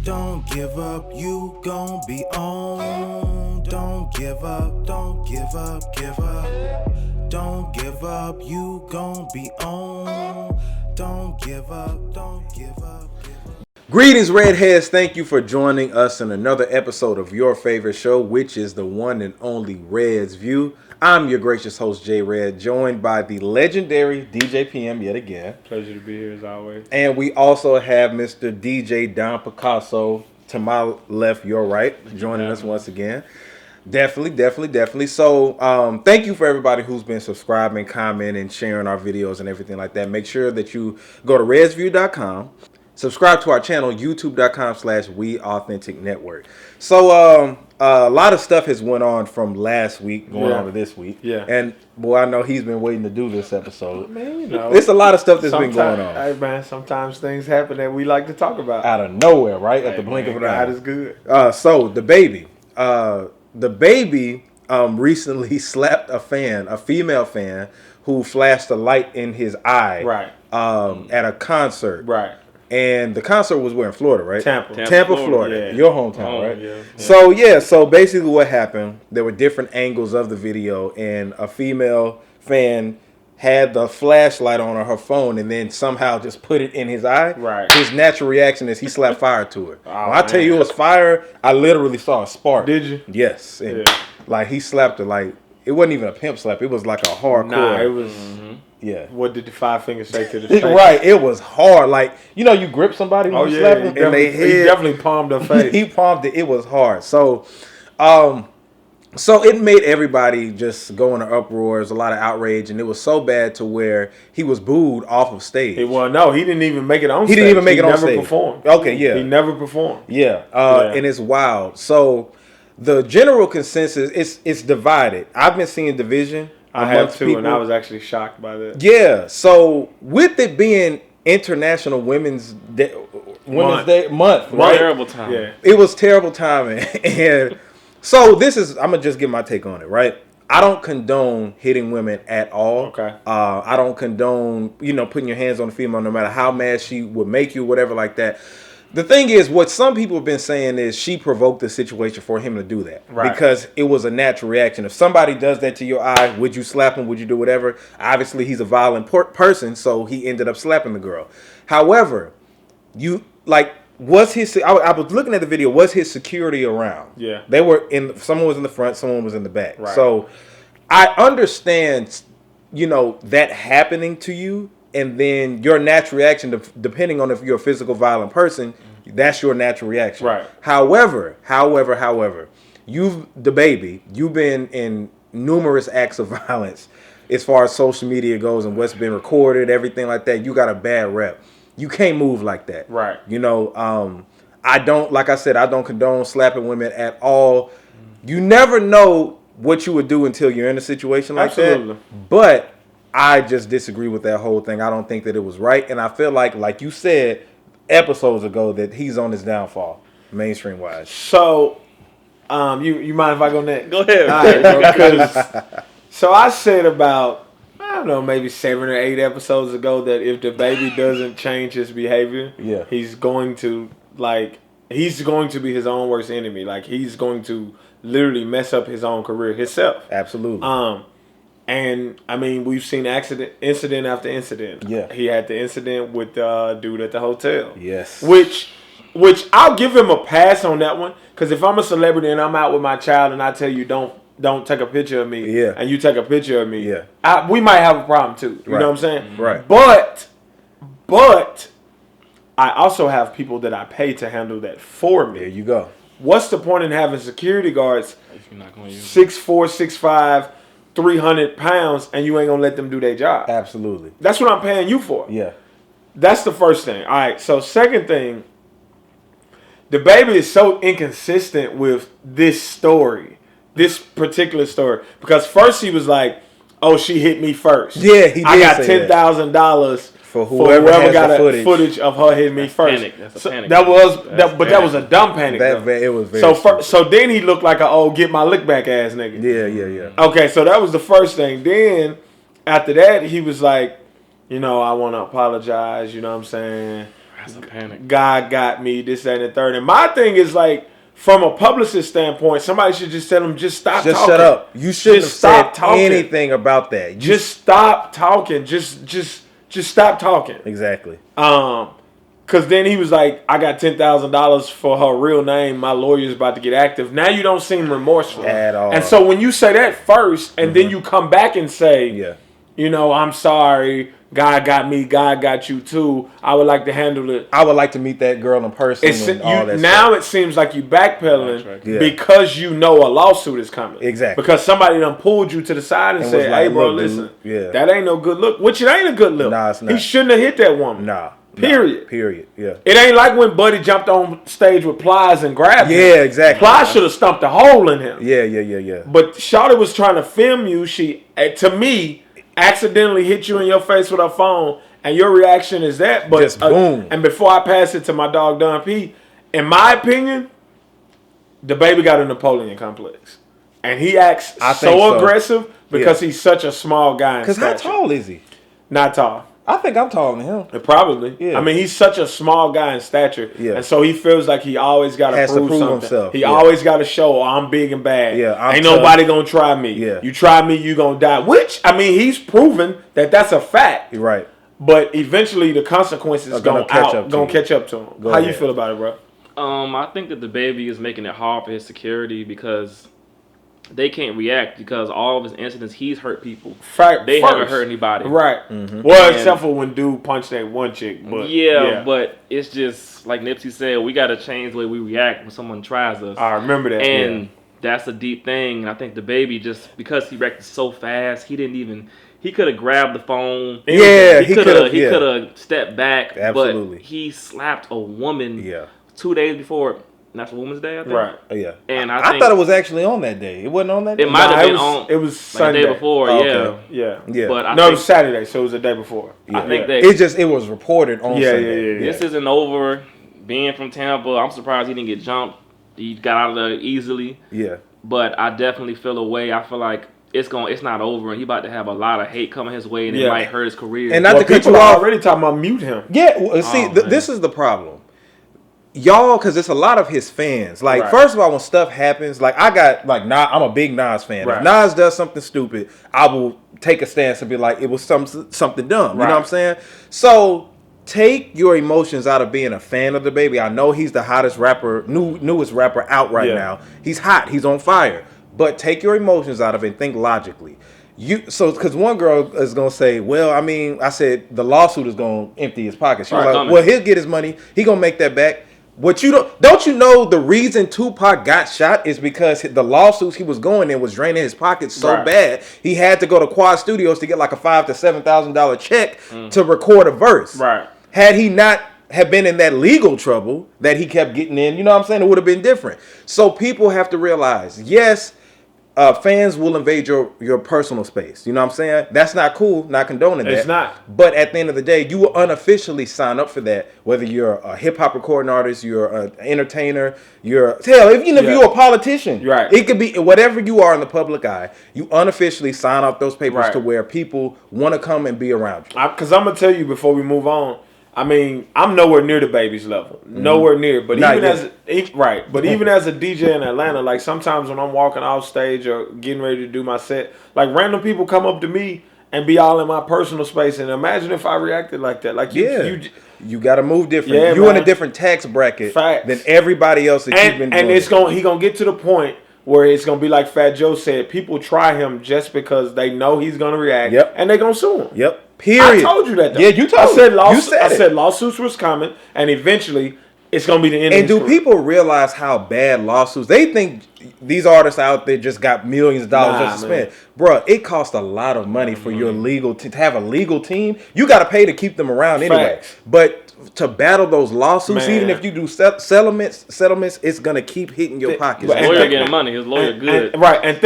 Don't give up, you gon' be on. Don't give up, don't give up, give up. Don't give up, you gon' be on. Don't give up, don't give up, give up. Greetings, Redheads. Thank you for joining us in another episode of your favorite show, which is the one and only Red's View. I'm your gracious host, J Red, joined by the legendary DJ PM yet again. Pleasure to be here as always. And we also have Mr. DJ Don Picasso to my left, your right, joining us once again. Definitely. So thank you for everybody who's been subscribing, commenting, sharing our videos and everything like that. Make sure that you go to redsview.com. Subscribe to our channel, youtube.com/WeAuthenticNetwork. So a lot of stuff has went on from last week going on to this week. Yeah. And boy, I know he's been waiting to do this episode. Man, you know. It's a lot of stuff that's been going on. Hey, man, sometimes things happen that we like to talk about. Out of nowhere, right? At the blink of an eye. God is good. So, the baby. Recently slapped a female fan, who flashed a light in his eye. Right. At a concert. Right. And the concert was where in Florida, right? Tampa, Florida. Yeah. Your hometown, right? Yeah. So basically what happened, there were different angles of the video, and a female fan had the flashlight on her phone and then somehow just put it in his eye. Right. His natural reaction is he slapped fire to her. Oh, when I tell you it was fire, I literally saw a spark. Did you? Yes. And like he slapped her, like it wasn't even a pimp slap. It was like a hardcore. Nah, it was. Yeah. What did the five fingers say to the face? Right, it was hard. Like, you know, you grip somebody when you slap them, and they he definitely palmed her face. He palmed it. It was hard. So it made everybody just go into uproars, a lot of outrage, and it was so bad to where he was booed off of stage. Well, no, he didn't even make it on stage. He didn't even make it on stage. He stage. never performed. Okay, yeah. He never performed. Yeah, and it's wild. So the general consensus, it's divided. I've been seeing division. I have too, people. and I was actually shocked by that. Yeah, so with it being International Women's Day month, right? Terrible time. Yeah. It was terrible timing. And so I'm gonna just give my take on it, right? I don't condone hitting women at all. Okay. I don't condone, putting your hands on a female no matter how mad she would make you, whatever like that. The thing is, what some people have been saying is she provoked the situation for him to do that. Right. Because it was a natural reaction. If somebody does that to your eye, would you slap him? Would you do whatever? Obviously, he's a violent person, so he ended up slapping the girl. However, I was looking at the video, was his security around? Yeah. Someone was in the front, someone was in the back. Right. So I understand, that happening to you. And then your natural reaction, depending on if you're a physical violent person, that's your natural reaction. Right. However, you've been in numerous acts of violence as far as social media goes and what's been recorded, everything like that. You got a bad rep. You can't move like that. Right. I don't condone slapping women at all. You never know what you would do until you're in a situation like Absolutely. that. But I just disagree with that whole thing. I don't think that it was right. And I feel like you said episodes ago, that he's on his downfall, mainstream wise. So, you mind if I go next? Go ahead. All right, bro, so I said about, I don't know, maybe 7 or 8 episodes ago that if the baby doesn't change his behavior, he's going to be his own worst enemy. Like, he's going to literally mess up his own career himself. Absolutely. And I mean, we've seen incident after incident. Yeah. He had the incident with the dude at the hotel. Yes. Which I'll give him a pass on that one, because if I'm a celebrity and I'm out with my child and I tell you don't take a picture of me, and you take a picture of me, we might have a problem too. You know what I'm saying? Right. But I also have people that I pay to handle that for me. There you go. What's the point in having security guards 6'4", 6'5", 300 pounds, and you ain't gonna let them do their job? Absolutely. That's what I'm paying you for. Yeah. That's the first thing. All right. So second thing, the baby is so inconsistent with this particular story, because first he was like, "Oh, she hit me first." Yeah, he did. I got $10,000 for whoever has got the footage of her hitting me first. That's a panic. That was a dumb panic. It was very so then he looked like a get my lick back ass nigga. Yeah. Okay, so that was the first thing. Then after that, he was like, I want to apologize. You know what I'm saying? That's a panic. God got me, this, that, and the third. And my thing is like, from a publicist standpoint, somebody should just tell him, just stop talking. Just shut up. You shouldn't have said anything about that. Just stop talking. Just stop talking. Exactly. Because then he was like, I got $10,000 for her real name. My lawyer's about to get active. Now you don't seem remorseful. At all. And so when you say that first, and then you come back and say, you know, I'm sorry. God got me. God got you too. I would like to handle it. I would like to meet that girl in person. And all that now stuff. It seems like you backpedaling because you know a lawsuit is coming. Exactly. Because somebody done pulled you to the side and said, "Hey, bro, listen, that ain't no good look." Which it ain't a good look. Nah, it's not. He shouldn't have hit that woman. Nah. Period. Period. Yeah. It ain't like when Buddy jumped on stage with Plies and grabbed him. Yeah, exactly. Plies should have stumped a hole in him. Yeah. But Shawty was trying to film you. She, to me, accidentally hit you in your face with her phone, and your reaction is that. But just boom. And before I pass it to my dog Don P, in my opinion, the baby got a Napoleon complex, and he acts so aggressive because he's such a small guy. Because how tall is he? Not tall. I think I'm taller than him. Probably. Yeah. I mean, he's such a small guy in stature. Yeah. And so he feels like he always got to prove something. Himself. He always got to show, I'm big and bad. Yeah. Ain't nobody going to try me. Yeah. You try me, you going to die. Which, I mean, he's proven that that's a fact. You're right. But eventually the consequences are going to catch up to him. How you feel about it, bro? I think that the baby is making it hard for his security because they can't react because all of his incidents, he's hurt people. They haven't hurt anybody. Right. Mm-hmm. Well, except for when dude punched that one chick. But but it's just, like Nipsey said, we got to change the way we react when someone tries us. I remember that. And that's a deep thing. And I think the baby, just because he reacted so fast, he could have grabbed the phone. He could have stepped back. Absolutely. But he slapped a woman 2 days before National Women's Day, I think. Right. Yeah. And I thought it was actually on that day. It wasn't on that day? It might have been on. It was Sunday. The day before, Yeah. But it was Saturday, so it was the day before. I think that it was reported on Sunday. This isn't over. Being from Tampa, I'm surprised he didn't get jumped. He got out of there easily. Yeah. But I definitely feel a way. I feel like it's not over, and he about to have a lot of hate coming his way, and it might hurt his career. And not to cut you off, already talking about mute him. Yeah. Well, see, this is the problem. Y'all, because it's a lot of his fans. Like, first of all, when stuff happens, like I'm a big Nas fan. If Nas does something stupid, I will take a stance and be like, it was something dumb. You know what I'm saying? So take your emotions out of being a fan of the baby. I know he's the hottest rapper, newest rapper out right now. He's hot. He's on fire. But take your emotions out of it and think logically. Because one girl is gonna say, well, I mean, I said the lawsuit is gonna empty his pockets. She was like, well, he'll get his money. He gonna make that back. What don't you know the reason Tupac got shot is because the lawsuits he was going in was draining his pockets so bad he had to go to Quad Studios to get like a $5,000 to $7,000 check to record a verse. Right. Had he not have been in that legal trouble that he kept getting in, you know what I'm saying, it would have been different. So people have to realize, yes, fans will invade your personal space. You know what I'm saying? That's not cool. Not condoning that. It's not. But at the end of the day, you will unofficially sign up for that. Whether you're a hip hop recording artist, you're an entertainer, even if you're a politician. Right. It could be whatever you are in the public eye. You unofficially sign up those papers to where people want to come and be around you. Because I'm gonna tell you before we move on. I mean, I'm nowhere near the baby's level. Nowhere near. But even as a DJ in Atlanta, like sometimes when I'm walking off stage or getting ready to do my set, like random people come up to me and be all in my personal space. And imagine if I reacted like that. Like you got to move different. Yeah, you're in a different tax bracket than everybody else that you've been doing. And he gonna get to the point where it's gonna be like Fat Joe said. People try him just because they know he's gonna react, and they gonna sue him. Yep. Period. I told you that, though. Yeah, you told me. I said lawsuits was coming, and eventually it's going to be the end of the story. And do people realize how bad lawsuits... They think these artists out there just got millions of dollars just to spend. Bruh, it costs a lot of money for your legal... To have a legal team, you got to pay to keep them around anyway. But to battle those lawsuits, even if you do settlements, it's going to keep hitting your pockets. His lawyer getting money. His lawyer good. And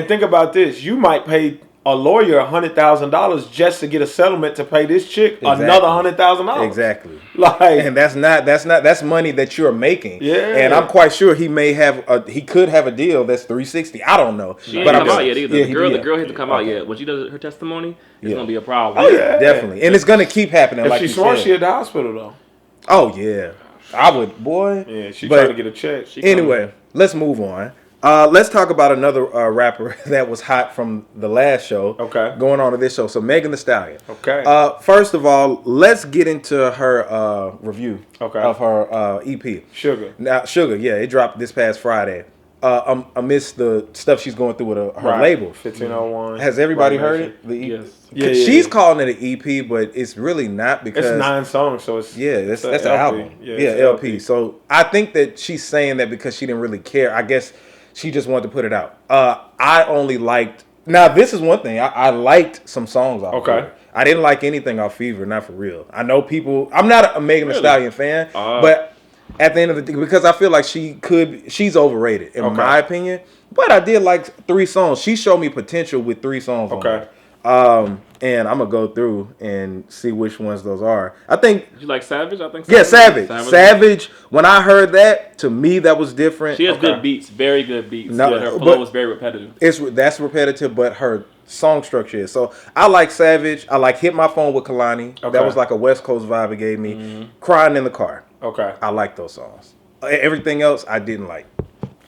think about this. You might pay a lawyer $100,000 just to get a settlement to pay this chick another $100,000. Exactly. And that's money that you're making. Yeah. And I'm quite sure he could have a deal that's $360. I don't know. She ain't come out yet either. The girl hasn't come out yet. When she does her testimony, it's gonna be a problem. Oh yeah, definitely. And it's gonna keep happening. If like she's smart, she at the hospital though. Oh yeah, I would, boy. Yeah, she trying to get a check. Anyway, let's move on. Let's talk about another rapper that was hot from the last show. Okay. Going on to this show. So Megan Thee Stallion. Okay. First of all, let's get into her review of her EP. Sugar. Now, SUGA, yeah, it dropped this past Friday. Amidst the stuff she's going through with her label. 1501. Has everybody heard it? The yes. Yeah, she's calling it an EP, but it's really not because it's 9 songs, so it's that's an album. Yeah, LP. So I think that she's saying that because she didn't really care. I guess she just wanted to put it out. I only liked. Now this is one thing. I liked some songs off. Okay. Of it. I didn't like anything off Fever, not for real. I know people. I'm not a Megan Thee Stallion fan, but at the end of the day, because I feel like she's overrated in my opinion. But I did like 3 songs. She showed me potential with 3 songs. Okay. And I'm gonna go through and see which ones those are. I think you like Savage. I think. Savage. When I heard that, to me that was different. She has good beats, very good beats. No, but her flow was very repetitive. That's repetitive, but her song structure is. So I like Savage. I like Hit My Phone with Kalani. Okay. That was like a West Coast vibe it gave me. Mm-hmm. Crying in the Car. Okay. I like those songs. Everything else I didn't like.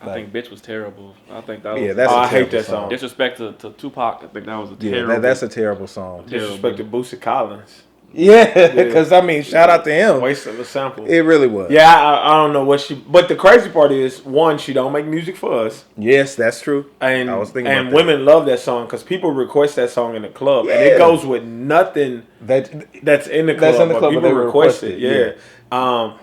I think Bitch was terrible. I think that was. I hate that song. Disrespect to Tupac. I think that was a terrible. That's a terrible song. Disrespect to Boosie Collins. Yeah, because I mean, shout out to him. Waste of a sample. It really was. Yeah, I don't know what she. But the crazy part is, one, she don't make music for us. Yes, that's true. And I was thinking and women love that song because people request that song in the club, and it goes with nothing that's in the club. That's in the club, but people request it. Yeah.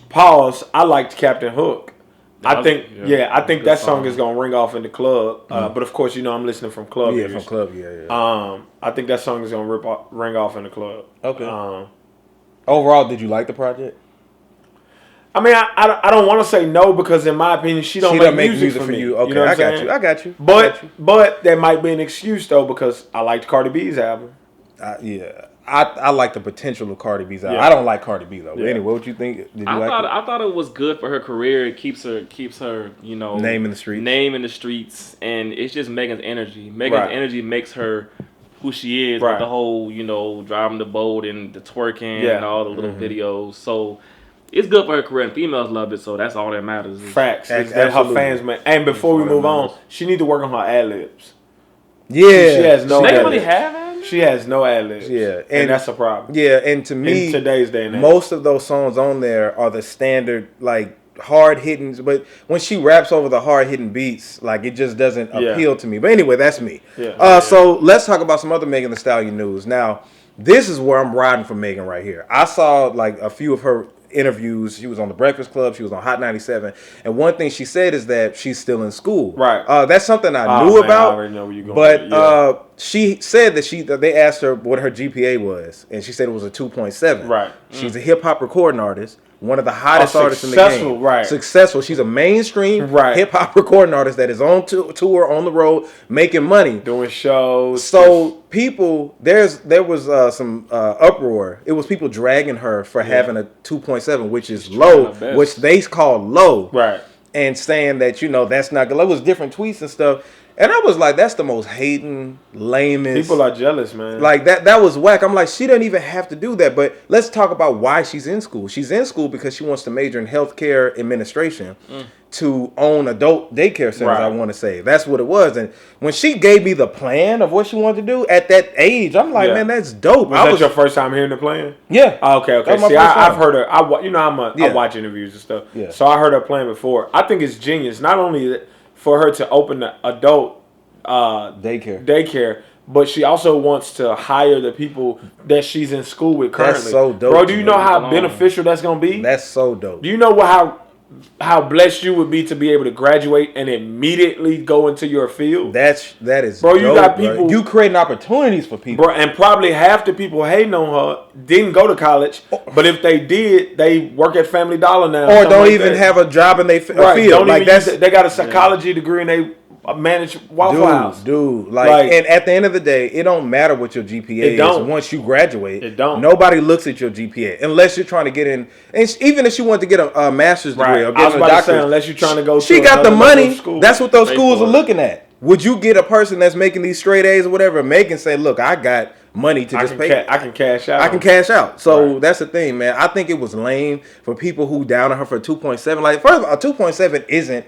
Pause. I liked Captain Hook. I think that song is gonna ring off in the club. But of course, I'm listening from club. Yeah, from club. Yeah. I think that song is gonna ring off in the club. Okay. Overall, did you like the project? I mean, I don't want to say no because in my opinion, she don't make music for you. Okay, you know what I got you. But that might be an excuse though because I liked Cardi B's album. I like the potential of Cardi B's album. I don't like Cardi B though. Anyway, what you think? Did you I thought it was good for her career. It keeps her name in the streets. And it's just Megan's energy. Megan's energy makes her who she is. Right. Like the whole driving the boat and the twerking and all the little videos. So it's good for her career, and females love it. So that's all that matters. Facts. That her fans man. And before we move on, she need to work on her ad libs. Yeah, she has no. They really have ad-libs? She has no ad libs. Yeah, and that's a problem. Yeah, and to me, in today's day and age, most of those songs on there are the standard like hard hitting. But when she raps over the hard hitting beats, like it just doesn't appeal to me. But anyway, that's me. So let's talk about some other Megan Thee Stallion news. Now, this is where I'm riding for Megan right here. I saw like a few of her interviews. She was on The Breakfast Club. She was on Hot 97. And one thing she said is that she's still in school. Right. That's something I knew about. I already know where you're going. But she said that they asked her what her GPA was, and she said it was a 2.7. Right. She's a hip hop recording artist. One of the hottest artists in the game. Right. Successful. She's a mainstream hip hop recording artist that is on tour, on the road, making money. Doing shows. So people, there was some uproar. It was people dragging her for having a 2.7, which is low, which they call low. Right. And saying that, that's not good. It was different tweets and stuff. And I was like, that's the most hating, lamest. People are jealous, man. Like, that was whack. I'm like, she doesn't even have to do that. But let's talk about why she's in school. She's in school because she wants to major in healthcare administration to own adult daycare centers, I want to say. That's what it was. And when she gave me the plan of what she wanted to do at that age, I'm like, man, that's dope. Was that your first time hearing the plan? Yeah. Okay. See, I've heard her. I watch interviews and stuff. Yeah. So I heard her plan before. I think it's genius. Not only for her to open the adult daycare, but she also wants to hire the people that she's in school with currently. That's so dope. Bro, do you know how beneficial that's going to be? That's so dope. Do you know how blessed you would be to be able to graduate and immediately go into your field? That is bro, dope, you got people. Bro. You creating opportunities for people. Bro, and probably half the people hating on her didn't go to college, but if they did, they work at Family Dollar now. Or don't even have a job in their field. Like they got a psychology degree and they manage Waffle House. Dude, and at the end of the day, it don't matter what your GPA is once you graduate. It don't. Nobody looks at your GPA unless you're trying to get in. And even if she wanted to get a master's degree or get a doctorate, unless you're trying to go, she got the money. That's what those schools are looking at. Would you get a person that's making these straight A's or whatever? Megan say, "Look, I got money to just pay. I can cash out. I can cash out. So that's the thing, man. I think it was lame for people who down on her for 2.7. Like, first of all, 2.7 isn't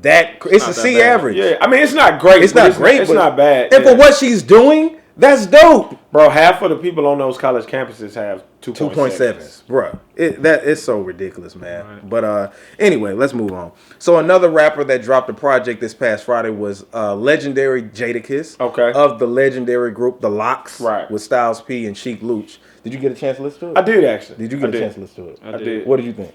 that. It's a C average. Yeah, I mean, it's not great. It's not great. It's not bad. And for what she's doing, that's dope. Bro, half of the people on those college campuses have 2.7s. Bro, it's so ridiculous, man. Right. But anyway, let's move on. So another rapper that dropped a project this past Friday was legendary Jadakiss. Okay. Of the legendary group The Lox. Right. With Styles P and Sheek Louch. Did you get a chance to listen to it? I did, actually. Did you get a chance to listen to it? I did. What did you think?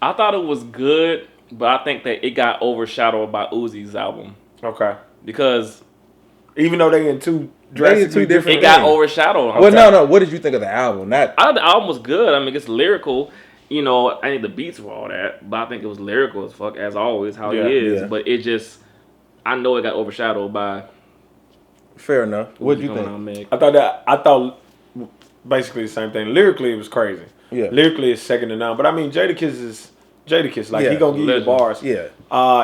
I thought it was good, but I think that it got overshadowed by Uzi's album. Okay. Because even though they in two drastically different, it got overshadowed. Well, no. What did you think of the album? I thought the album was good. I mean, it's lyrical. You know, I think the beats were all that, but I think it was lyrical as fuck, as always, how he is. Yeah. But it just, I know it got overshadowed by. Fair enough. What did you think? I thought basically the same thing. Lyrically, it was crazy. Yeah. Lyrically, it's second to none. But I mean, Jadakiss is Jadakiss. Like, he gonna give you the bars. Yeah.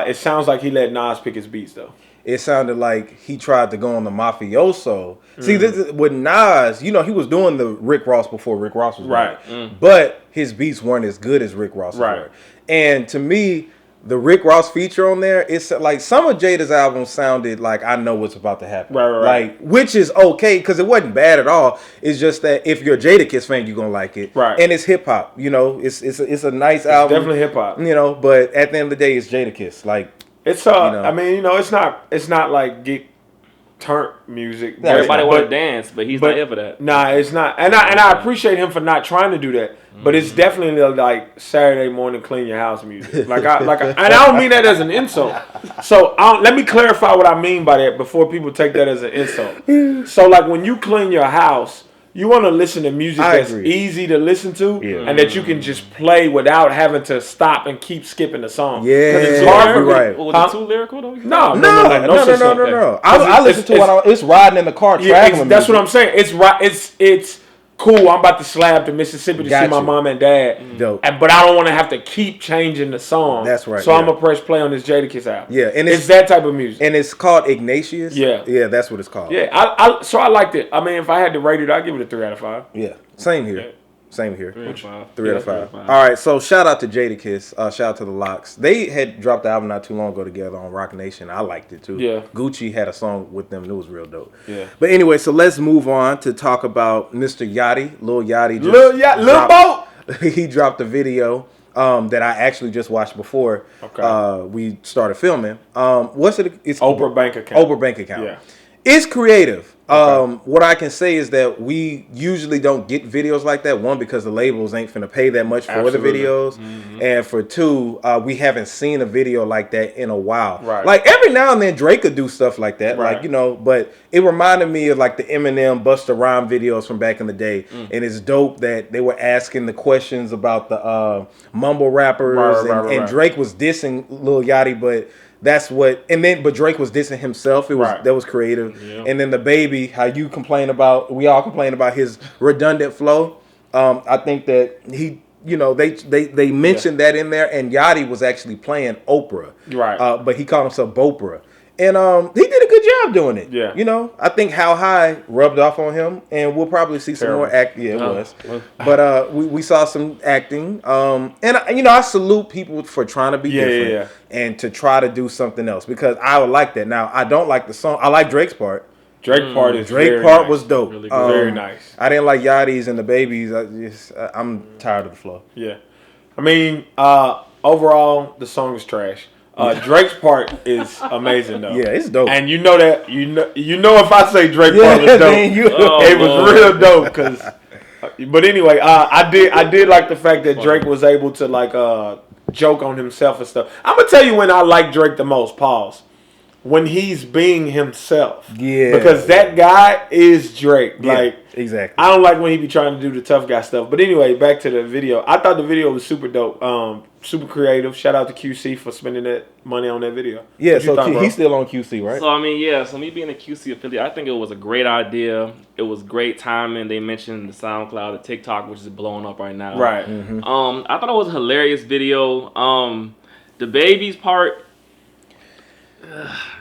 It sounds like he let Nas pick his beats, though. It sounded like he tried to go on the mafioso. See, this is, with Nas, you know, he was doing the Rick Ross before Rick Ross was right. But his beats weren't as good as Rick Ross's were. And to me, the Rick Ross feature on there, it's like some of Jada's albums sounded like I know what's about to happen. Right. Like, which is okay, because it wasn't bad at all. It's just that if you're a Jadakiss fan, you're gonna like it. Right. And it's hip hop. You know, it's a nice album. Definitely hip hop. You know, but at the end of the day, it's Jadakiss. Like, it's I mean, you know, it's not like get turnt music. Everybody want to dance, but he's not here for that. Nah, it's not. And I appreciate him for not trying to do that. But it's definitely like Saturday morning clean your house music. And I don't mean that as an insult. So let me clarify what I mean by that before people take that as an insult. So like when you clean your house, you want to listen to music that's easy to listen to and that you can just play without having to stop and keep skipping the song. Yeah, because it's hard for right. Was it too lyrical though? No. I listen to it. It's riding in the car traveling. That's what I'm saying. It's cool. I'm about to slab to Mississippi to see my mom and dad. Dope. But I don't want to have to keep changing the song. That's right. So I'm gonna press play on this Jadakiss album. Yeah, and it's that type of music. And it's called Ignatius. Yeah, that's what it's called. Yeah, so I liked it. I mean, if I had to rate it, I'd give it a 3 out of 5. Yeah, same here. Yeah. Same here. 3 out of 5. 3 out of 5. All right, so shout out to Jadakiss. Shout out to the Lox. They had dropped the album not too long ago together on Rock Nation. I liked it too. Yeah. Gucci had a song with them. It was real dope. Yeah. But anyway, so let's move on to talk about Mr. Yachty. Lil Yachty. Lil Boat. He dropped a video that I actually just watched before we started filming. What's it? It's Oprah Bank Account. Oprah Bank Account. Yeah. It's creative. What I can say is that we usually don't get videos like that. One, because the labels ain't finna pay that much for the videos. And for two, we haven't seen a video like that in a while. Right. Like every now and then Drake could do stuff like that. Right. Like, you know, but it reminded me of like the Eminem Busta Rhymes videos from back in the day. And it's dope that they were asking the questions about the mumble rappers and Drake was dissing Lil Yachty, but that's what, but Drake was dissing himself. That was creative. Yeah. And then the baby, how you complain about, we all complain about his redundant flow. I think that he, you know, they mentioned that in there, and Yachty was actually playing Oprah. Right. But he called himself Bopra. And he did a good job doing it. Yeah. You know, I think How High rubbed off on him, and we'll probably see some more acting. Yeah, it was. But we saw some acting. And, you know, I salute people for trying to be different and to try to do something else, because I would like that. Now, I don't like the song. I like Drake's part. Drake part was dope. Really very nice. I didn't like Yachty's and the babies. I'm tired of the flow. Yeah. I mean, overall, the song is trash. Drake's part is amazing though. Yeah, it's dope. And you know that you know if I say Drake part was dope, it was real dope. Cause, but anyway, I did like the fact that Drake was able to like joke on himself and stuff. I'm gonna tell you when I like Drake the most. Pause. When he's being himself. Yeah. Because that guy is Drake. Yeah, like exactly. I don't like when he be trying to do the tough guy stuff. But anyway, back to the video. I thought the video was super dope. Super creative. Shout out to QC for spending that money on that video. Yeah, so he's still on QC, right? So I mean, so me being a QC affiliate, I think it was a great idea. It was great timing. They mentioned the SoundCloud, the TikTok, which is blowing up right now. Right. Mm-hmm. I thought it was a hilarious video. The baby's part,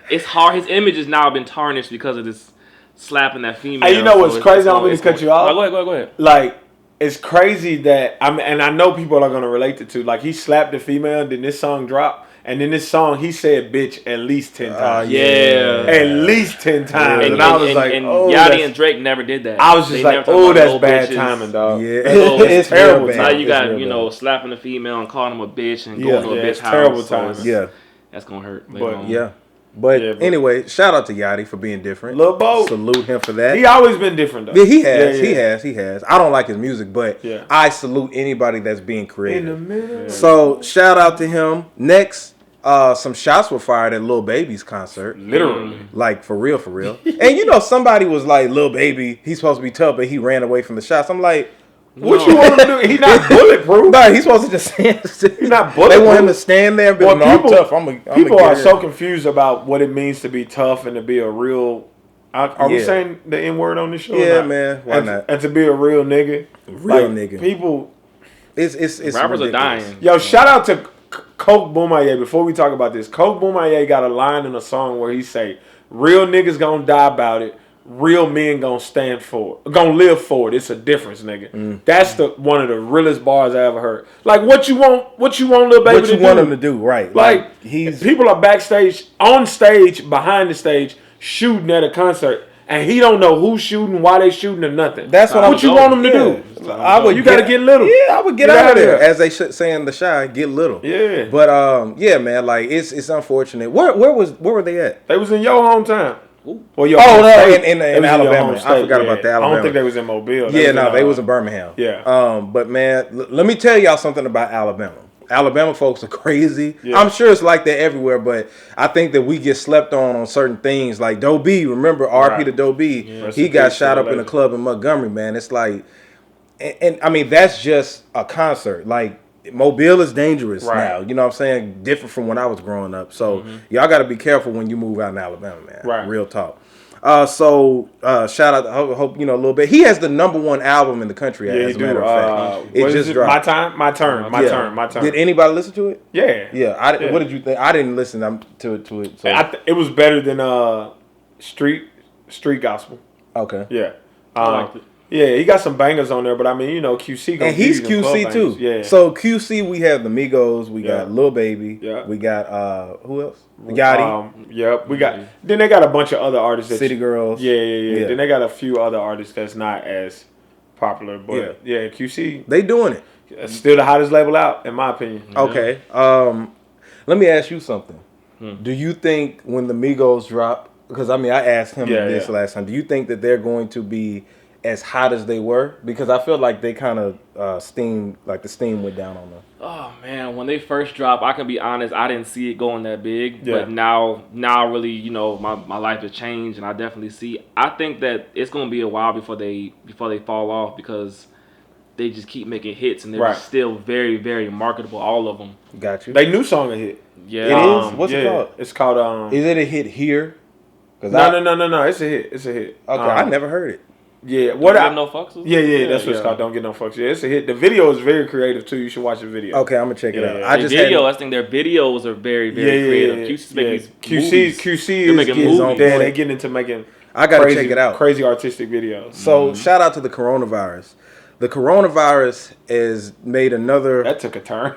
it's hard. His image has now been tarnished because of this slapping that female. Hey, you know what's crazy? I don't mean to cut you off. Go ahead. Like, it's crazy that and I know people are gonna relate it to. Like, he slapped the female, then this song dropped. And in this song, he said "bitch" at least 10 times. At least 10 times. And I was like, "Oh." Yachty and Drake never did that. I was just like, "Oh, that's bad timing, dog." Yeah, it's terrible. Now you got slapping the female and calling him a bitch and going to a bitch house. Terrible timing. Yeah, that's gonna hurt. But anyway, shout out to Yachty for being different. Lil Bo, salute him for that. He always been different though. Yeah, he has. I don't like his music, but I salute anybody that's being creative. So shout out to him. Next. Some shots were fired at Lil Baby's concert. Literally. Like, for real. And somebody was like, Lil Baby, he's supposed to be tough, but he ran away from the shots. I'm like, what you want him to do? He's not bulletproof. No, he's supposed to just stand. He's not bulletproof. They want him to stand there and be like, no, I'm tough. People are so confused about what it means to be tough and to be a real... Are we saying the N-word on this show? Yeah, man. Why not? And to be a real nigga. Nigga. People... It's rappers ridiculous. are dying. Yo, shout out to... Coke Boomaye, before we talk about this, Coke Boomaye got a line in a song where he say, real niggas gonna die about it, real men gonna live for it. It's a difference, nigga. That's one of the realest bars I ever heard. Like, what you want Lil Baby to do? What you want him to do, right. Like people are backstage, on stage, behind the stage, shooting at a concert. And he don't know who's shooting, why they shooting, or nothing. That's what you want him to do. You got to get little. Yeah, I would get out of there. As they say in the Shy, get little. Yeah. But man, like it's unfortunate. Where were they at? They was in your hometown. Well, in Alabama. I forgot about that. I don't think they was in Mobile. They was in Birmingham. Yeah. But man, let me tell y'all something about Alabama. Alabama folks are crazy. Yeah. I'm sure it's like that everywhere, but I think that we get slept on certain things. Like Doe B, remember RP to Doe B? Yeah. He got shot up in a club in Montgomery, man. It's like, and I mean, that's just a concert. Like, Mobile is dangerous now. You know what I'm saying? Different from when I was growing up. So y'all got to be careful when you move out in Alabama, man. Right. Real talk. So shout out, hope you know a little bit. He has the #1 album in the country. As a matter of fact, it just dropped. My turn. Did anybody listen to it? Yeah. What did you think? I didn't listen to it. So. It was better than Street Gospel. Okay. Yeah. I liked it. Yeah, he got some bangers on there, but I mean, QC. And he's QC too. Yeah. So QC, we have the Migos, we got Lil Baby, we got who else? Yachty. We got. Then they got a bunch of other artists. City Girls. Yeah. Then they got a few other artists that's not as popular, but QC. They doing it. It's still the hottest label out, in my opinion. Okay. Let me ask you something. Do you think when the Migos drop? Because I mean, I asked him this last time. Do you think that they're going to be as hot as they were? Because I feel like they kind of the steam went down on them. Oh man, when they first dropped, I can be honest, I didn't see it going that big. But now really, my life has changed, and I definitely see. I think that it's gonna be a while before they fall off, because they just keep making hits, and they're still very, very marketable, all of them. Got you. They new song a hit. Yeah, it is. What's it called? It's called. Is it a hit here? No. It's a hit. Okay, I never heard it. Yeah, Don't Get No Fucks? Yeah, that's what it's called. Don't Get No Fucks. Yeah, it's a hit. The video is very creative too. You should watch the video. Okay, I'm gonna check it out. I think their videos are very, very creative. QC is making movies. They getting into making. I gotta check it out. Crazy artistic videos. So shout out to the coronavirus. The coronavirus has made another. That took a turn.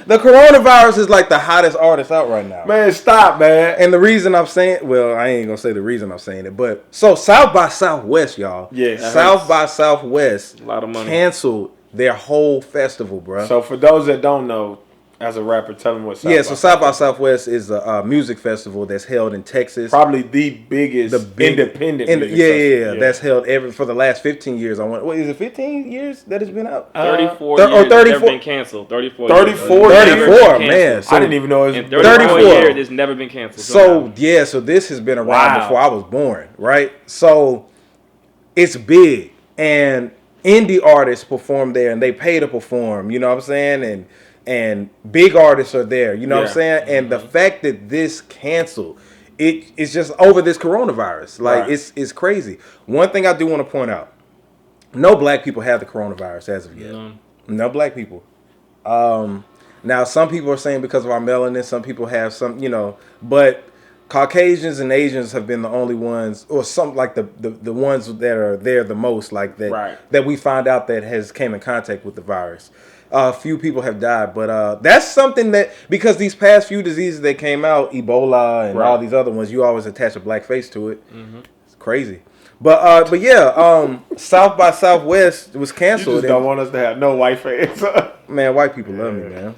The coronavirus is like the hottest artist out right now. Man, stop, man. And the reason I'm saying, well, I ain't gonna say the reason I'm saying it, but so South by Southwest, y'all. Yeah. South by Southwest. A lot of money. Canceled their whole festival, bro. So for those that don't know, as a rapper, tell them what South by Southwest is a music festival that's held in Texas. Probably the biggest independent music festival. That's held for the last 15 years. Is it 15 years that it's been out? 34 years. 34. Never been canceled. 34 man. So I didn't even know it was 34 years. It's never been canceled. So this has been around before I was born, right? So it's big, and indie artists perform there, and they pay to perform. You know what I'm saying? And big artists are there, you know what I'm saying? And the fact that this canceled, it's just over this coronavirus. Like, it's crazy. One thing I do want to point out, no black people have the coronavirus as of yet. No black people. Now, some people are saying because of our melanin, some people have some, but Caucasians and Asians have been the only ones, or some like the ones that are there the most, like that we find out that has came in contact with the virus. A few people have died, but that's something that, because these past few diseases that came out, Ebola and all these other ones, you always attach a black face to it. It's crazy. But yeah, South by Southwest was canceled. You just don't want us to have no white face. Man, white people love me, man.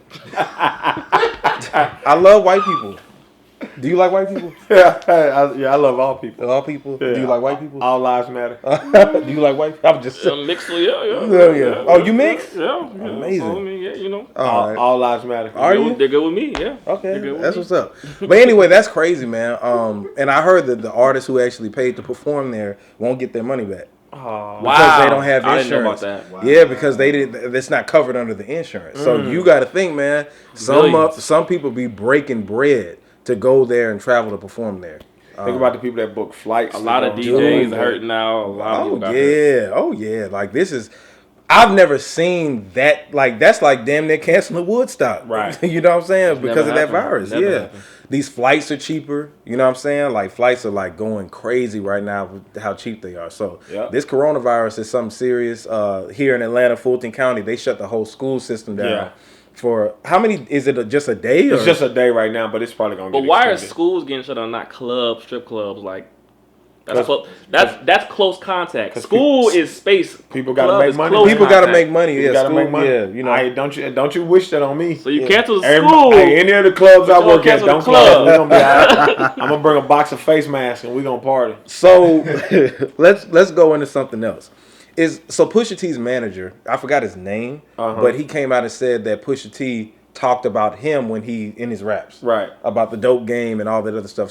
I love white people. Do you like white people? I love all people. All people? Yeah. Do you like white people? All lives matter. Do you like white people? I'm just mixed, yeah. Oh, you mixed? Yeah. Amazing. All lives matter. Are you? They're good with me, yeah. Okay, that's what's up. But anyway, that's crazy, man. And I heard that the artists who actually paid to perform there won't get their money back. Because they don't have insurance. I didn't know about that. Wow. Yeah, because it's not covered under the insurance. So you got to think, man. Some people be breaking bread to go there and travel to perform there. Think about the people that book flights. A lot of DJs hurting now. A lot of people hurt. Oh yeah. Like this is, I've never seen that. Like that's like damn near canceling Woodstock. Right. You know what I'm saying? Because of that virus. Never happened. These flights are cheaper. You know what I'm saying? Like flights are like going crazy right now with how cheap they are. So this coronavirus is something serious. Here in Atlanta, Fulton County, they shut the whole school system down. Yeah. For how many? Is it just a day? It's just a day right now, but it's probably gonna. But why are schools getting shut down? Not clubs, strip clubs, like that's close contact. School is space. People gotta make money. People gotta make money. Yeah, gotta make money. Yeah, you know. Don't you wish that on me? So you cancel the school. Any of the clubs I work at, don't close. I'm gonna bring a box of face masks and we gonna party. So let's go into something else. So Pusha T's manager, I forgot his name, but he came out and said that Pusha T talked about him when he in his raps, about the dope game and all that other stuff.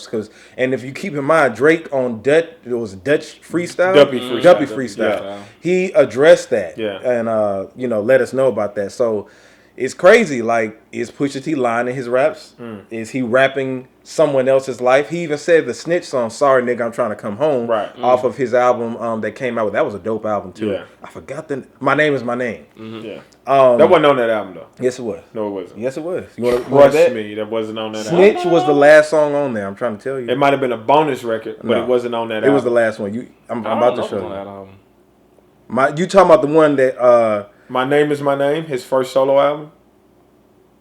And if you keep in mind, Drake on Dutch Freestyle, Duppy Freestyle, he addressed that, and let us know about that. So it's crazy. Like, is Pusha T lying in his raps? Is he rapping someone else's life? He even said the Snitch song, "Sorry Nigga, I'm Trying to Come Home," off of his album that came out with. That was a dope album too. Yeah. I forgot My Name Is My Name. Yeah. That wasn't on that album though. Yes, it was. No, it wasn't. Yes, it was. You want me? That wasn't on that Snitch album. was the last song on there. I'm trying to tell you. It might have been a bonus record, but it wasn't on that album. It was the last one. I'm about to show you. That album. You talking about the one that My Name Is My Name, his first solo album?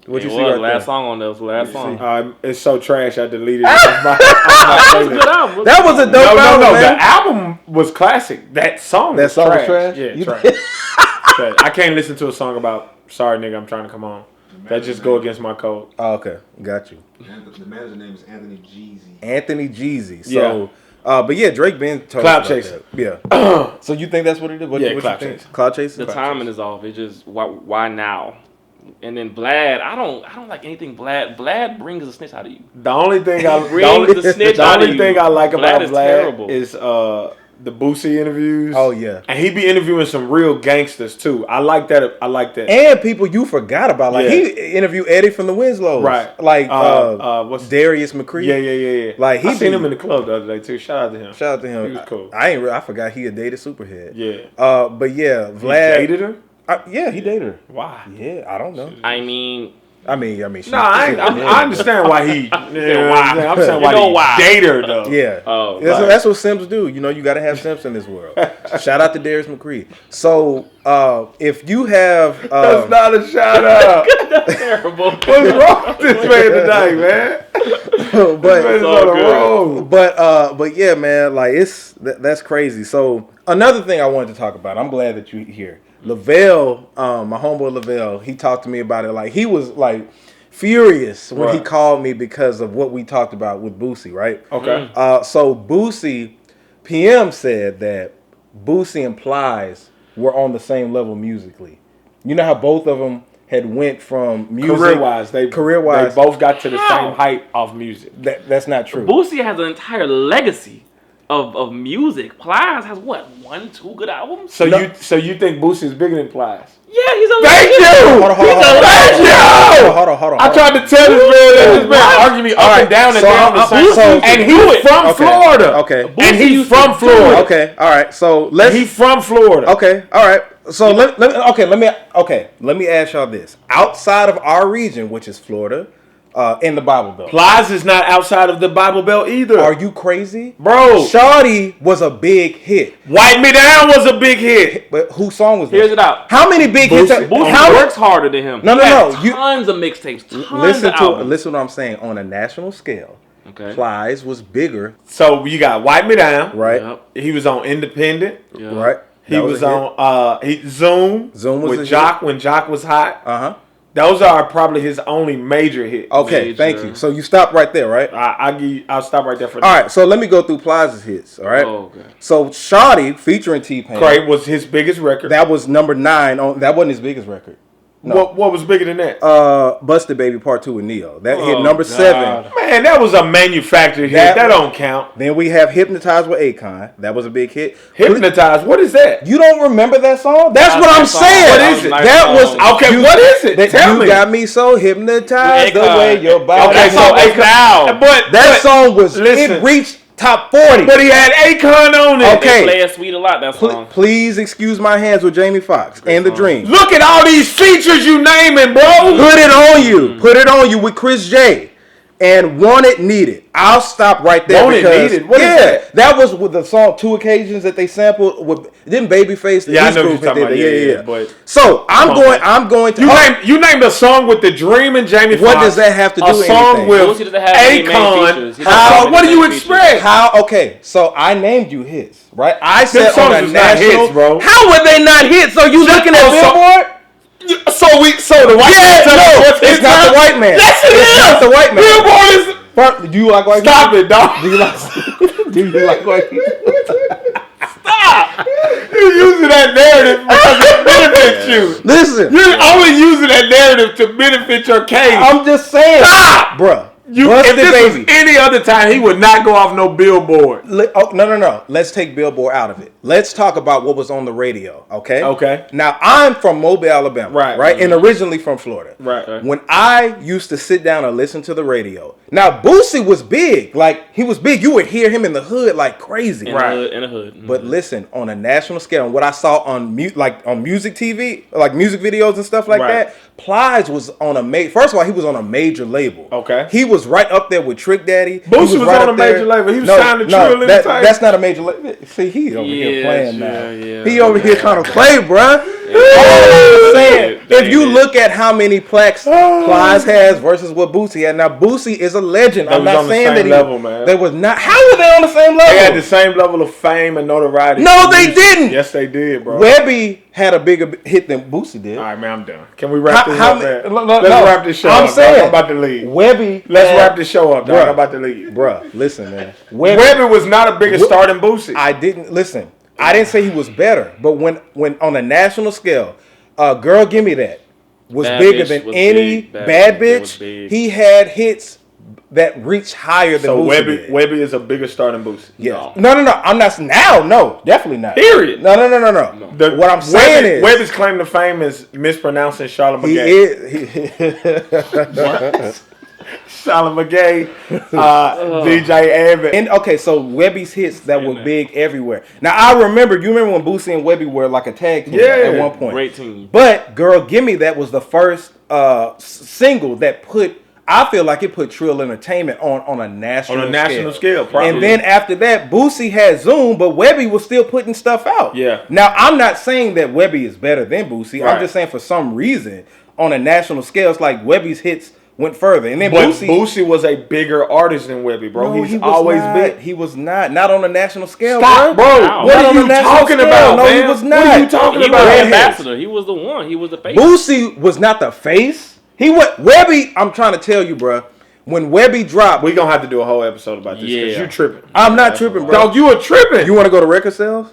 What you see right last song on there was the last song. It's so trash I deleted it. That was a good album. That was a dope album. No. Man. The album was classic. That song was trash. Yeah, trash. I can't listen to a song about "Sorry Nigga, I'm Trying to Come On." That just go against my code. Oh, okay, got you. The manager's name is Anthony Jeezy. Anthony Jeezy. So, but yeah, Drake been told Cloud Chaser. Yeah. So you think that's what it is? What Cloud Chaser. Cloud Chaser. The timing is off. It's just why now? And then Vlad, I don't like anything Vlad. Vlad brings the snitch out of you. The only thing I like about Vlad is the Boosie interviews. Oh yeah, and he be interviewing some real gangsters too. I like that. And people you forgot about, like he interviewed Eddie from the Winslows, right? Like what's Darius McCree? Yeah. Like I seen him in the club the other day too. Shout out to him. He was cool. I forgot he had dated Superhead. Yeah. But yeah, Vlad he dated her. Yeah, he dated her. Why? Yeah, I don't know. I mean. I understand why he. I'm saying why he dated her though. Yeah. That's what Sims do. You know, you got to have Sims in this world. Shout out to Darius McCree. So, if you have, that's not a shout out. That's terrible. What's wrong with this man tonight, man? But yeah, man, like that's crazy. So another thing I wanted to talk about. I'm glad that you're here. Lavelle, my homeboy Lavelle, he talked to me about it. Like, he was like furious when he called me because of what we talked about with Boosie, right? Okay. So Boosie, PM said that Boosie and Plies were on the same level musically. You know how both of them had went from music career-wise, they both got to the same height of music. That's not true. Boosie has an entire legacy of music. Plies has what, 1-2 good albums? So you think Boosie is bigger than Plies? Yeah, he's a legend. Thank you. He's a legend. Hold on. I tried to tell this man arguing me up and down the same. And he's from Florida. Okay. And he's from Florida. Okay. All right. So he's from Florida. Okay. All right. So let me ask y'all this. Outside of our region, which is Florida, in the Bible Belt. Plies is not outside of the Bible Belt either. Are you crazy? Bro. Shawty was a big hit. Wipe Me Down was a big hit. But whose song was that? Here's it out. How many big hits? Boosie works harder than him. No. Tons of mixtapes. Listen to what I'm saying. On a national scale, okay. Plies was bigger. So you got Wipe Me Down. Right. Yep. He was on Independent. Yep. Right. He was on Zoom. Zoom was with Jock when Jock was hot. Uh-huh. Those are probably his only major hits. Okay, thank you. So you stop right there, right? I'll stop right there for all right, so let me go through Plies' hits, all right? Oh, okay. So Shawty featuring T-Pain. Craig was his biggest record. That was number 9 on. That wasn't his biggest record. No. What was bigger than that? Busted Baby Part 2 with Neo. That hit number 7. Man, that was a manufactured hit. That don't count. Then we have Hypnotized with Akon. That was a big hit. Hypnotized? What is that? You don't remember that song? That's what I'm saying. What is it? That was okay. What is it? Tell me. You got me so hypnotized the way your body. Okay, so Akon. But that song was. It reached top 40. But he had Akon on it. Okay. They play it sweet a lot, that song. Please excuse my hands with Jamie Foxx and The Dream. Look at all these features you naming, bro. Put it on you. Put it on you with Chris J. And Want It, Need It. I'll stop right there. Want It, Need It? What is that? That was with the song 2 Occasions that they sampled with. Didn't Babyface? Yeah, I know what you're talking about. Yeah. But so I'm going to. You named a song with The Dream and Jamie Foxx. What does that have to do with anything? with Akon. What do you expect? Okay, so I named you his, right? I said on a national. Hits, bro. How were they not hits? So you looking at Billboard? So the white man. It's not the white man. Yes, it is. It's not the white man. Billboard is. Do you like white Stop people? it, dog. Do you like white people? Stop. You're using that narrative because it benefits you. Listen. You're only using that narrative to benefit your case. I'm just saying. Stop. Bruh. If this was any other time, he would not go off no Billboard. No. Let's take Billboard out of it. Let's talk about what was on the radio, okay? Okay. Now, I'm from Mobile, Alabama, right? Mm-hmm. And originally from Florida. Right. When I used to sit down and listen to the radio, now, Boosie was big. Like, he was big. You would hear him in the hood like crazy. In the hood. Mm-hmm. But listen, on a national scale, and what I saw on music TV, like music videos and stuff like that, Plies was on first of all, he was on a major label. Okay. He was right up there with Trick Daddy. Boosie was on a major label. He was signed to Trill Entertainment. That's not a major label. See, he over here playing now. Yeah, he over here trying to play, bruh. I'm saying, if you look at how many plaques Plies has versus what Boosie had, now Boosie is a legend. I'm not saying that level, man. They was not. How were they on the same level? They had the same level of fame and notoriety. No, they didn't. Yes, they did, bro. Webby had a bigger hit than Boosie did. All right, man, I'm done. Can we wrap this up, man? Let's wrap this show up. I'm saying, I'm about to leave. Webby. Let's wrap this show up, dog. I'm about to leave. Bruh, listen, man. Webby was not a bigger star than Boosie. I didn't say he was better, but when on a national scale, Girl Gimme That was bigger than any Bad Bitch. He had hits that reached higher than Boosie did. Webby is a bigger star than Boosie. Yeah. No. I'm not now. No, definitely not. Period. No. What I'm saying is Webby's claim to fame is mispronouncing Charlotte McGay. What? Charlotte McGay, DJ Abbott. And okay, so Webby's hits that were big everywhere. Now you remember when Boosie and Webby were like a tag team at one point. Great team. But Girl Gimme That was the first single that I feel like it put Trill Entertainment on a national scale. Probably. And then after that, Boosie had Zoom, but Webby was still putting stuff out. Yeah. Now I'm not saying that Webby is better than Boosie. Right. I'm just saying for some reason on a national scale, it's like Webby's hits went further. And then Boosie was a bigger artist than Webby, bro. No, He's always big. He was not on a national scale. Stop, bro. Wow. What are you talking about, No, man? he was not. What are you talking He about? was the ambassador. He was the one. He was the face. Boosie was not the face. Webby, I'm trying to tell you, bro. When Webby dropped, We're going to have to do a whole episode about this because you tripping. I'm not tripping, bro. Dog, you are tripping. You want to go to record sales?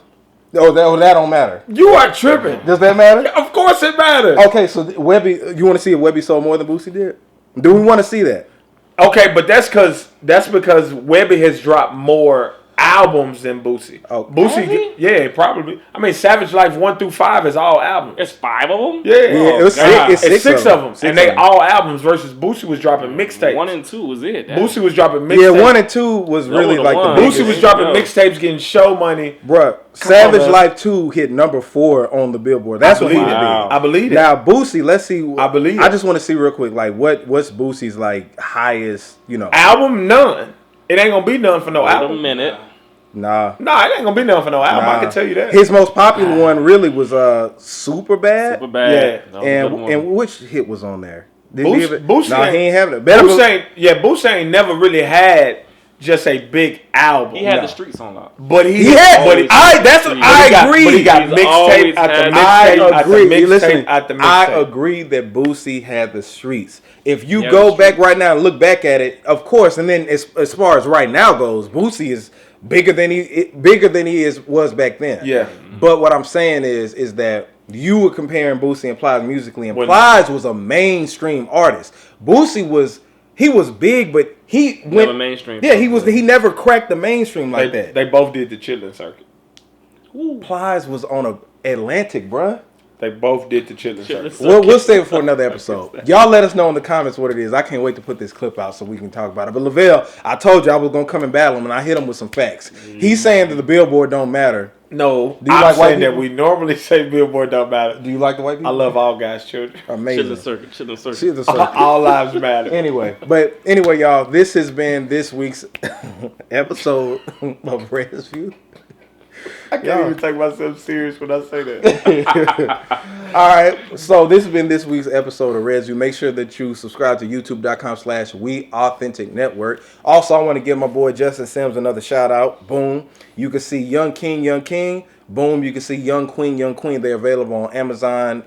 Oh, that don't matter. You are tripping. Does that matter? Of course it matters. Okay, so Webby, you want to see if Webby sold more than Boosie did? Do we want to see that? Okay, but that's because Webby has dropped more albums than Boosie. Oh, Boosie, yeah, probably. I mean, Savage Life 1 through 5 is all albums. It's 5 of them. Yeah, it was it's six of them, and they of them. all albums. Versus Boosie was dropping mixtapes. 1 and 2 was it. Boosie was dropping mixtapes. Yeah, 1 and 2 was really like the Boosie was dropping mixtapes, getting show money. Bruh, Savage Life 2 hit number 4 on the Billboard. That's what he did. I believe it. Now Boosie, let's see. I believe it. I just want to see real quick, like what's Boosie's like highest, album? None. It ain't gonna be none for no album. Wait a minute. Nah, it ain't gonna be none for no album. I can tell you that. His most popular one really was Super Bad. Super Bad. Yeah. And which hit was on there? Boosie, nah, he ain't having it. Boosie ain't never really had just a big album. He had the streets on lock. But I agree. But he got mixtape after mixtape after mixtape. I agree that Boosie had the streets. If you go back right now and look back at it, of course, and then as far as right now goes, Boosie is bigger than he was back then. Yeah. But what I'm saying is that you were comparing Boosie and Plies musically, and Plies was a mainstream artist. Boosie was big, but he went never mainstream. Yeah, he never cracked the mainstream like that. They both did the chillin' circuit. Plies was on a Atlantic, bruh. They both did the chillin' circuit. We'll save it for another episode. Y'all let us know in the comments what it is. I can't wait to put this clip out so we can talk about it. But Lavelle, I told you I was gonna come and battle him, and I hit him with some facts. He's saying that the Billboard don't matter. No, do you like white saying people? that we normally say Billboard don't matter. Do you like the white people? I love all guys' children. Amazing. Chillin' circuit. All lives matter. Anyway, y'all, this has been this week's episode of Red's View. I can't even take myself serious when I say that. All right, so this has been this week's episode of Red's View. Make sure that you subscribe to youtube.com/WeAuthenticNetwork. Also, I want to give my boy Justin Sims another shout out. Boom. You can see Young King. Boom. You can see Young Queen. They're available on Amazon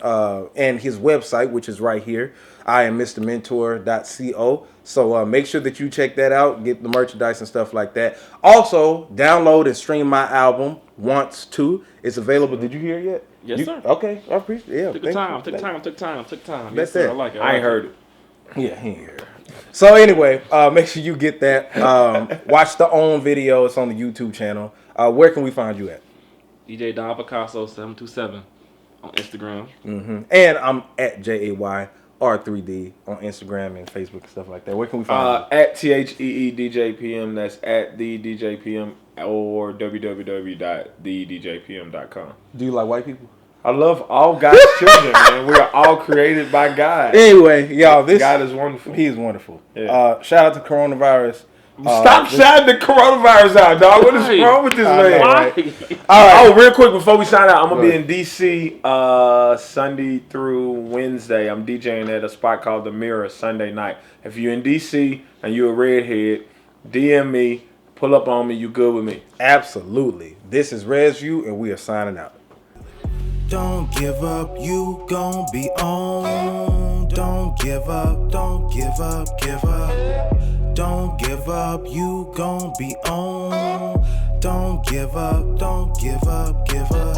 and his website, which is right here. I am MrMentor.co. So make sure that you check that out. Get the merchandise and stuff like that. Also, download and stream my album, Wants To. It's available. Did you hear it yet? Yes, sir. Okay. I appreciate it. Yeah, Took time. That's Yes, sir. it. I like it. I ain't heard it. Yeah, he ain't hear it. So anyway, make sure you get that. Watch the OWN video. It's on the YouTube channel. Where can we find you at? DJ Don Picasso 727 on Instagram. And I'm at JAYR3D on Instagram and Facebook and stuff like that. Where can we find you? At THEEDJPM. That's at the DJPM or www.thedjpm.com. Do you like white people? I love all God's children, man. We are all created by God. Anyway, y'all, God is wonderful. He is wonderful. Yeah. Shout out to coronavirus. Stop shouting the coronavirus out, dog. What is wrong with this man? Right. All right. Oh, real quick before we sign out, I'm gonna be in DC Sunday through Wednesday. I'm DJing at a spot called The Mirror Sunday night. If you're in DC and you're a redhead, DM me, pull up on me. You good with me? Absolutely. This is Red's View, and we are signing out. Don't give up, you gon' be on. Don't give up, don't give up, give up. Don't give up, you gon' be on. Don't give up, don't give up, give up.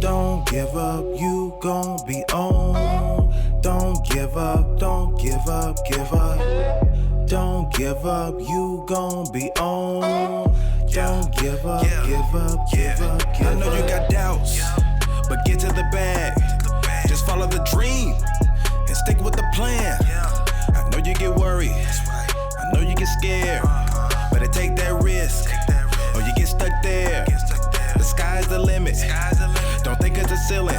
Don't give up, you gon' be on. Don't give up, don't give up, give up. Don't give up, you gon' be on. Don't give up, give up, give up, give up. I know you got doubts, but get to the bag. Just follow the dream and stick with the plan. I know you get worried, I know you get scared, better take that risk or you get stuck there. The sky's the limit, don't think it's a ceiling.